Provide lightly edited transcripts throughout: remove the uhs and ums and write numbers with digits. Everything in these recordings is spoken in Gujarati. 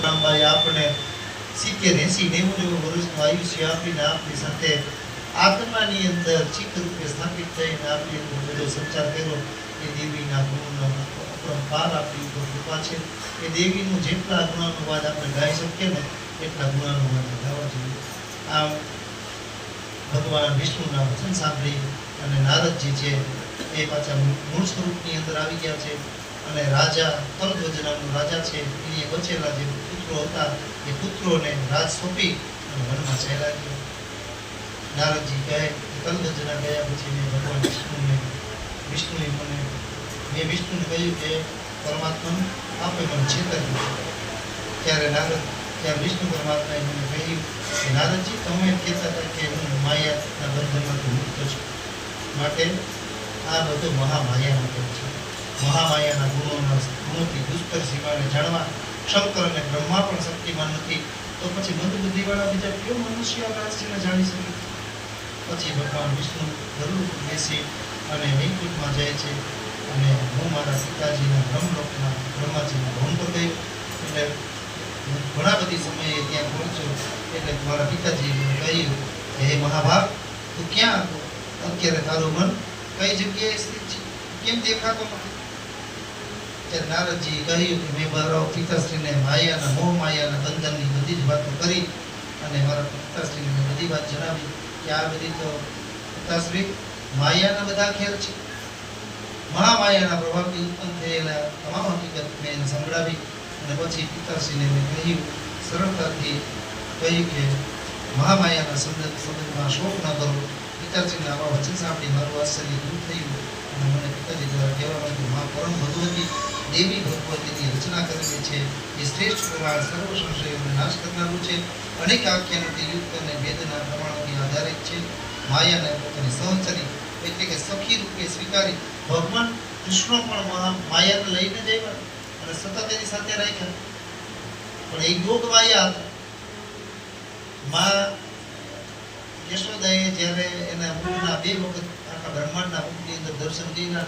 પરશુરામભાઈ આપણે 70, 80, 90 વર્ષનું આયુષ્ય આપીને આપણી સાથે આત્માની અંદર ચિત્ત રૂપે સ્થાપિત થઈને આપણે બધો સંચાર કર્યો. એ દેવીના ગુણનો અપરંપાર આપણી ઉપર કૃપા છે. એ દેવીનું જેટલા ગુણાનુવાદ આપણે ગાઈ શકીએ ને એટલા ગુણાનુવાદ ગાવા જોઈએ. આમ ભગવાન વિષ્ણુના વચન સાંભળી અને નારદજી છે એ પાછા મૂળ સ્વરૂપની અંદર આવી ગયા છે. અને રાજા તલધ્વજ નામનો રાજા છે, એની બચેલા જે પુત્રો હતા એ પુત્રોને રાજ સોંપી અને વનમાં ચાલ્યા ગયા. નારદજી કહે તલધ્વજના ગયા પછી મેં ભગવાન વિષ્ણુએ મેં વિષ્ણુને કહ્યું કે પરમાત્મા આપે મને છેતર્યું. ત્યારે વિષ્ણુ પરમાત્માએ મને કહ્યું કે નારદજી તમે કહેતા હતા કે હું માયાના બંધનમાંથી મુક્ત છું, માટે આ બધું મહામાયાનો ખેલ છે. મહામાયાના ગુણોથી દુષ્કર સીમાને જાણવા શંકર અને બ્રહ્મા પણ શક્તિમાન નથી, તો પછી મંદબુદ્ધિવાળા બીજા કેવો મનુષ્ય આ રહસ્યને જાણી શકે? પછી ભગવાન વિષ્ણુ ગરુડ ઉપર બેસી અને વૈકુંઠમાં જાય છે. અને હું મારા પિતાજીના બ્રહ્મલોકના બ્રહ્માજીના ભવન પર ગયો. એટલે ઘણા બધી સમયે ત્યાં પહોંચ્યો. એટલે મારા પિતાજીએ કહ્યું કે હે મહાભાગ, તું ક્યાં હતો? અત્યારે તારું મન કઈ જગ્યાએ સ્થિત છે, કેમ દેખાતો નથી? ત્યારે નારદજી કહ્યું કે મેં મારા પિતાશ્રીને માયાના મોહ માયાના બંધનની બધી જ વાતો કરી અને મારા પિતાશ્રીને મેં બધી વાત જણાવી કે આ બધી તો પિતાશ્રી માયાના બધા ખેલ છે. મહામાયાના પ્રભાવથી ઉત્પન્ન થયેલા તમામ હકીકત મેં એને સંભળાવી. અને પછી પિતાશ્રીને મેં કહ્યું, સરળતાથી કહ્યું કે મહામાયાના સંબંધમાં શોક ન કરો. પિતાશ્રીના આવા વચન સાંભળી મારું આશ્ચર્ય દૂર થયું અને મને પિતાજી દ્વારા કહેવામાં આવ્યું, મા પરમ ભગવતી દેવી ભગવતીની રચના કરેલી છે. એ શ્રેષ્ઠ પુરાણ સર્વ સંશયોને નાશ કરનારું છે. અનેક આખ્યાનોથી યુક્ત અને વેદના પ્રમાણોથી આધારિત છે. માયાને પોતાની સહચરી એટલે કે સખી રૂપે સ્વીકારી ભગવાન કૃષ્ણ પણ માયાને લઈને જ આવ્યા અને સતત એની સાથે રાખ્યા. પણ એ યોગ માયા હતા. મા યશોદાએ જ્યારે એના મુખના 2 વખત આખા બ્રહ્માંડના મુખની અંદર દર્શન દીધા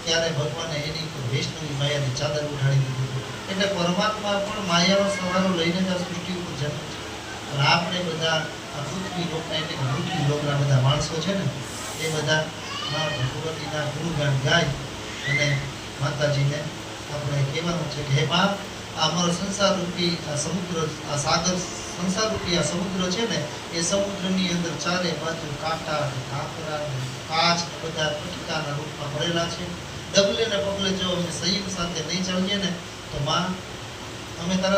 ત્યારે ભગવાને એની ઉપર વૈષ્ણવી માયાની ચાદર ઉઠાડી દીધી. એટલે પરમાત્મા પણ માયાનો સવારો લઈને જ આ સૃષ્ટિ ઉપર જન્મ છે. અને આપણે બધા આ પૃથ્વી લોકના એટલે કે પૃથ્વી લોકના બધા માણસો છે ને એ બધા મા ભગવતીના ગુણગાન ગાય અને માતાજીને આપણે કહેવાનું છે કે હે મા, આ અમારો સંસાર રૂપી આ સમુદ્ર, આ સાગર સંસાર રૂપી આ સમુદ્ર છે ને એ સમુદ્રની અંદર ચારે બાજુ કાંટા, કાંકરા, કાચ બધા પટકાના રૂપમાં ભરેલા છે. ડગલે ને પગલે જો અમે સંયમ સાથે નહીં ચાલીએ ને તો મા અમે તારા